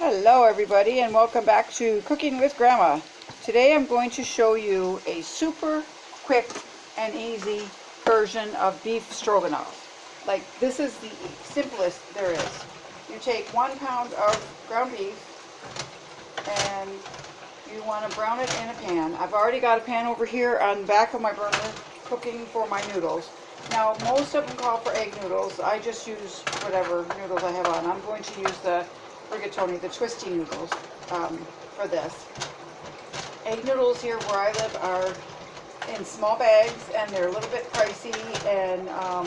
Hello everybody and welcome back to Cooking with Grandma. Today I'm going to show you a super quick and easy version of beef stroganoff. Like, this is the simplest there is. You take 1 pound of ground beef and you want to brown it in a pan. I've already got a pan over here on the back of my burner cooking for my noodles. Now most of them call for egg noodles. I just use whatever noodles I have on. I'm going to use the rigatoni, the twisty noodles, for this. Egg noodles here where I live are in small bags and they're a little bit pricey, and I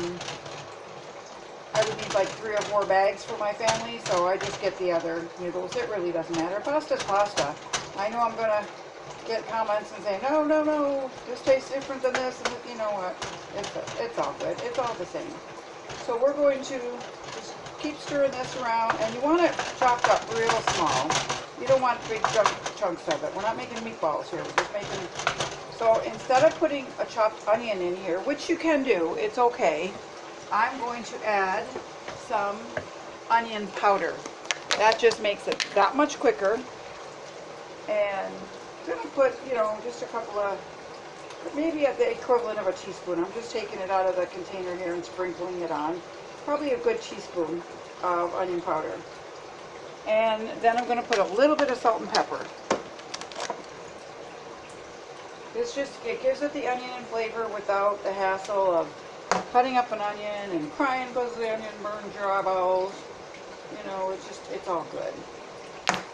would need like 3 or 4 bags for my family, so I just get the other noodles. It really doesn't matter. Pasta's pasta. I know I'm gonna get comments and say, no, this tastes different than this, and you know what? It's all good. It's all the same. So we're going to just keep stirring this around, and you want it chopped up real small. You don't want big chunks of it. We're not making meatballs here. We're just making... So instead of putting a chopped onion in here, which you can do, it's okay, I'm going to add some onion powder. That just makes it that much quicker. And I'm going to put, just a couple of, maybe the equivalent of a teaspoon. I'm just taking it out of the container here and sprinkling it on. Probably a good teaspoon of onion powder. And then I'm going to put a little bit of salt and pepper. It gives it the onion flavor without the hassle of cutting up an onion and crying because the onion burns your eyeballs. It's all good.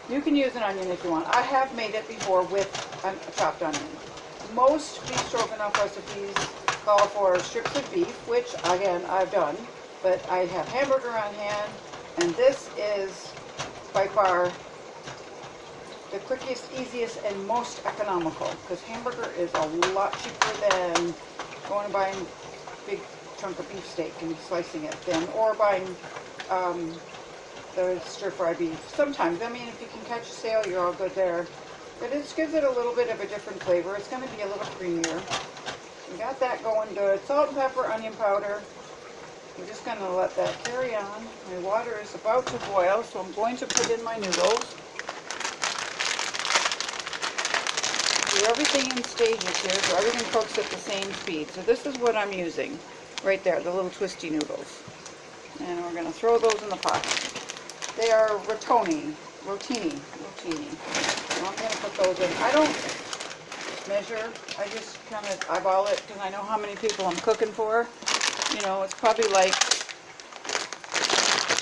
You can use an onion if you want. I have made it before with a chopped onion. Most beef stroganoff recipes call for strips of beef, which again I've done, but I have hamburger on hand, and this is by far the quickest, easiest, and most economical, because hamburger is a lot cheaper than going and buying a big chunk of beef steak and slicing it thin, or buying the stir-fry beef. Sometimes, if you can catch a sale, you're all good there. But it just gives it a little bit of a different flavor. It's going to be a little creamier. We got that going good. Salt and pepper, onion powder. I'm just going to let that carry on. My water is about to boil, so I'm going to put in my noodles. Do everything in stages here, so everything cooks at the same speed. So this is what I'm using right there, the little twisty noodles. And we're going to throw those in the pot. They are rotini. So I'm going to put those in. I don't measure. I just kind of eyeball it because I know how many people I'm cooking for. It's probably like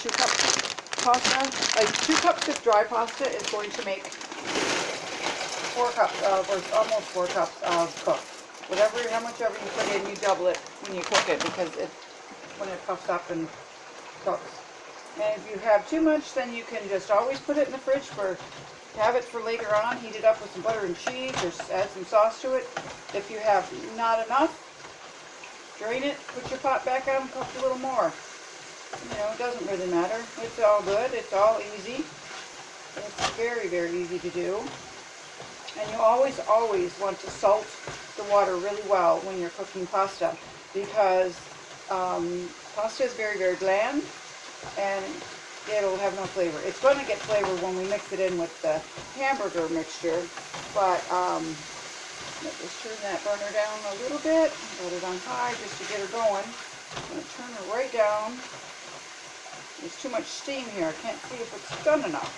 2 cups of pasta. Like 2 cups of dry pasta is going to make 4 cups of, or almost 4 cups of cooked. How much ever you put in, you double it when you cook it, because when it puffs up and cooks. And if you have too much, then you can just always put it in the fridge have it for later on, heat it up with some butter and cheese, or add some sauce to it. If you have not enough, drain it, put your pot back on, cook a little more. It doesn't really matter. It's all good. It's all easy. It's very, very easy to do. And you always want to salt the water really well when you're cooking pasta, because pasta is very, very bland, and it'll have no flavor. It's going to get flavor when we mix it in with the hamburger mixture, but let's just turn that burner down a little bit. Got it on high just to get her going. I'm going to turn her right down. There's too much steam here. I can't see if it's done enough.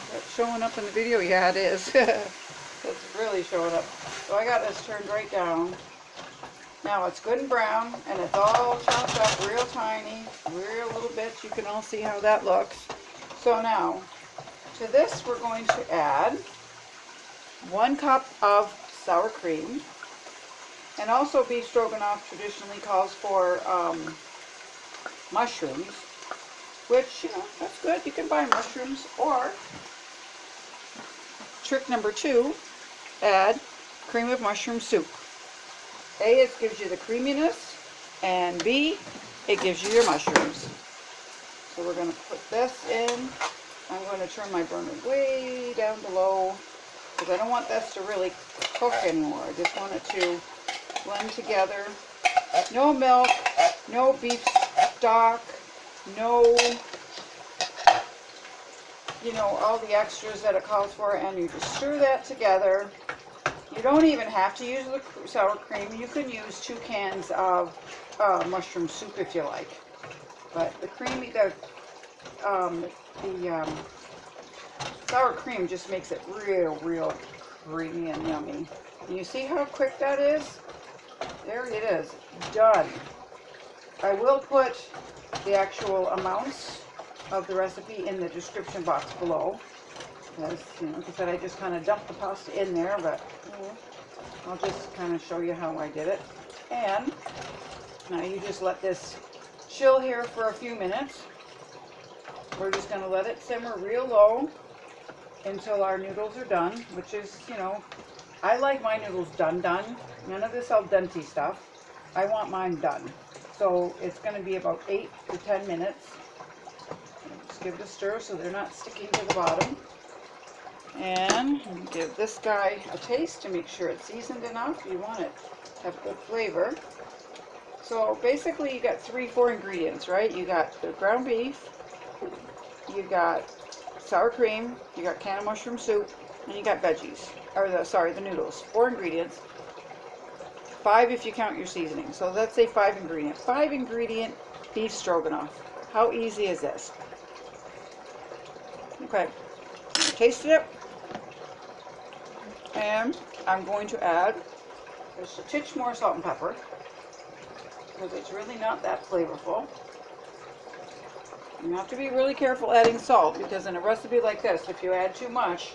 Is that showing up in the video? Yeah, it is. It's really showing up. So I got this turned right down. Now it's good and brown, and it's all chopped up real tiny, real little bits. You can all see how that looks. So now, to this we're going to add 1 cup of sour cream. And also beef stroganoff traditionally calls for mushrooms, which, that's good. You can buy mushrooms. Or, trick number 2, add cream of mushroom soup. A, it gives you the creaminess, and B, it gives you your mushrooms. So we're going to put this in. I'm going to turn my burner way down to low, because I don't want this to really cook anymore. I just want it to blend together. No milk, no beef stock, no you know, all the extras that it calls for, and you just stir that together. You don't even have to use the sour cream. You can use 2 cans of mushroom soup if you like. But the sour cream just makes it real creamy and yummy. And you see how quick that is? There it is, done. I will put the actual amounts of the recipe in the description box below. Because, you know, like I said, I just kind of dumped the pasta in there, but I'll just kind of show you how I did it. And now you just let this chill here for a few minutes. We're just going to let it simmer real low until our noodles are done, which is, you know, I like my noodles done. None of this al dente stuff. I want mine done. So it's going to be about 8 to 10 minutes. Just give it a stir so they're not sticking to the bottom. And give this guy a taste to make sure it's seasoned enough. You want it to have good flavor. So basically you got 4 ingredients, right? You got the ground beef, you got sour cream, you got can of mushroom soup, and you got veggies, or the noodles. 4 ingredients. 5 if you count your seasoning. So let's say 5 ingredients. 5 ingredient beef stroganoff. How easy is this? Okay, tasted it. And I'm going to add just a titch more salt and pepper, because it's really not that flavorful. You have to be really careful adding salt, because in a recipe like this, if you add too much,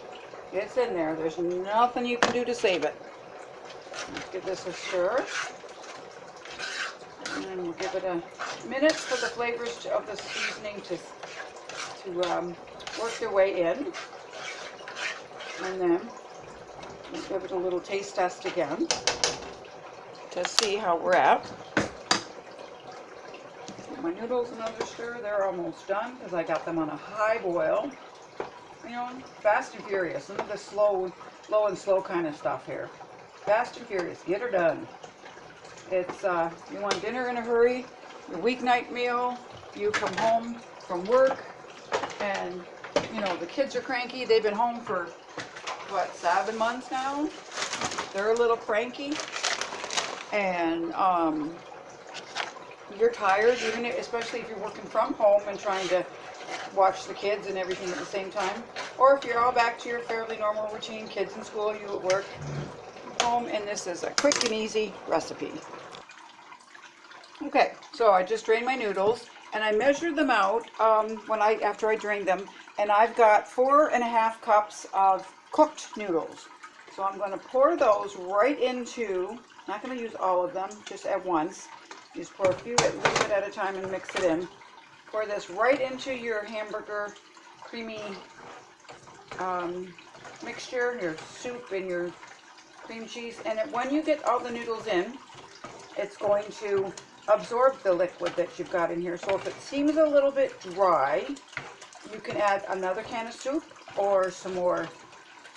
it's in there. There's nothing you can do to save it. Let's give this a stir. And then we'll give it a minute for the flavors of the seasoning to work their way in. And then we'll give it a little taste test again to see how we're at. Give my noodles another stir. They're almost done because I got them on a high boil. You know, fast and furious. None of the slow and slow kind of stuff here. Fast and furious. Get her done. It's, you want dinner in a hurry, your weeknight meal, you come home from work, and, you know, the kids are cranky. They've been home for, what, 7 months now? They're a little cranky. And, you're tired, especially if you're working from home and trying to watch the kids and everything at the same time. Or if you're all back to your fairly normal routine, kids in school, you at work, home, and this is a quick and easy recipe. Okay, so I just drained my noodles and I measured them out after I drained them, and I've got 4.5 cups of cooked noodles. So I'm going to pour those right into, not going to use all of them, just at once. You just pour a few a little bit at a time and mix it in. Pour this right into your hamburger creamy mixture, your soup and your cream cheese. And when you get all the noodles in, it's going to absorb the liquid that you've got in here. So if it seems a little bit dry, you can add another can of soup or some more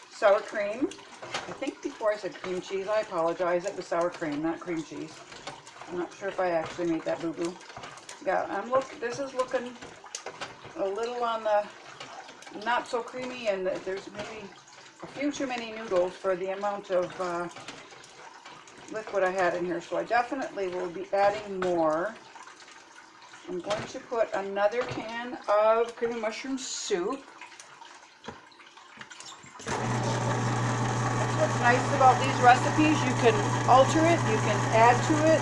sour cream. I think before I said cream cheese, I apologize. It was sour cream, not cream cheese. I'm not sure if I actually made that boo-boo. Yeah, this is looking a little on the not so creamy, and there's maybe a few too many noodles for the amount of liquid I had in here. So I definitely will be adding more. I'm going to put another can of cream and mushroom soup. That's what's nice about these recipes. You can alter it, you can add to it.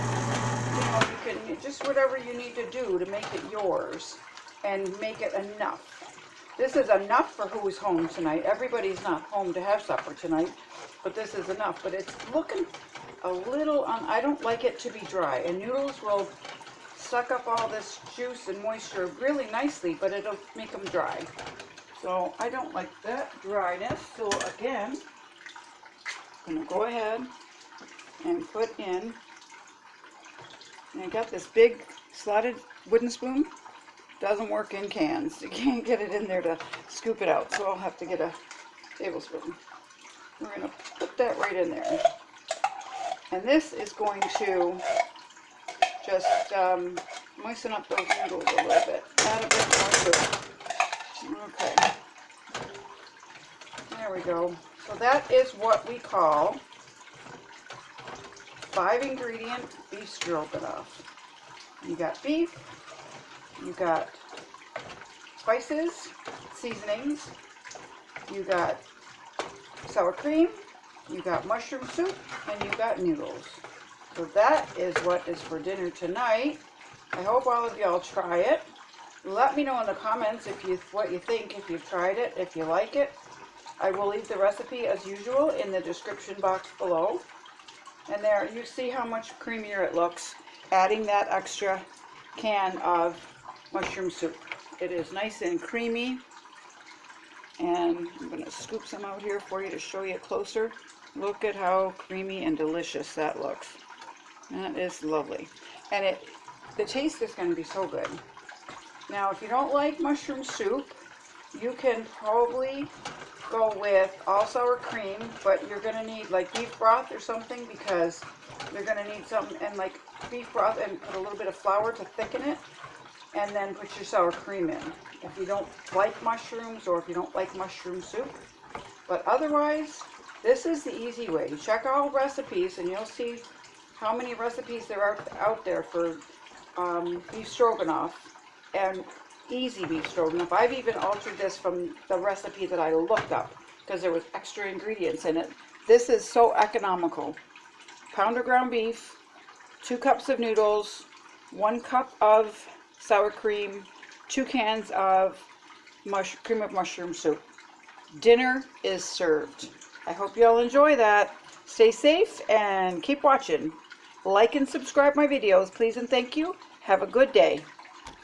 You know, you can just whatever you need to do to make it yours and make it enough. This is enough for who's home tonight. Everybody's not home to have supper tonight, but this is enough. But it's looking a little, I don't like it to be dry. And noodles will suck up all this juice and moisture really nicely, but it'll make them dry. So I don't like that dryness. So again, I'm going to go ahead and put in, and I got this big slotted wooden spoon. Doesn't work in cans. You can't get it in there to scoop it out, so I'll have to get a tablespoon. We're going to put that right in there. And this is going to just moisten up those noodles a little bit. Add a bit more to it. Okay. we go. So that is what we call 5-ingredient beef stroganoff. You got beef, you got spices, seasonings, you got sour cream, you got mushroom soup, and you got noodles. So that is what is for dinner tonight. I hope all of y'all try it. Let me know in the comments what you think, if you've tried it, if you like it. I will leave the recipe as usual in the description box below. And there you see how much creamier it looks, adding that extra can of mushroom soup. It is nice and creamy. And I'm going to scoop some out here for you to show you closer. Look at how creamy and delicious that looks. That is lovely. And the taste is going to be so good. Now, if you don't like mushroom soup, you can probably go with all sour cream, but you're going to need like beef broth or something, because you're going to need something, and like beef broth, and put a little bit of flour to thicken it, and then put your sour cream in. If you don't like mushrooms, or if you don't like mushroom soup. But otherwise, this is the easy way. Check all recipes and you'll see how many recipes there are out there for beef stroganoff, and easy beef stroganoff. I've even altered this from the recipe that I looked up because there was extra ingredients in it. This is so economical. Pound of ground beef, 2 cups of noodles, 1 cup of sour cream, 2 cans of cream of mushroom soup. Dinner is served. I hope you all enjoy that. Stay safe and keep watching. Like and subscribe my videos, please and thank you. Have a good day.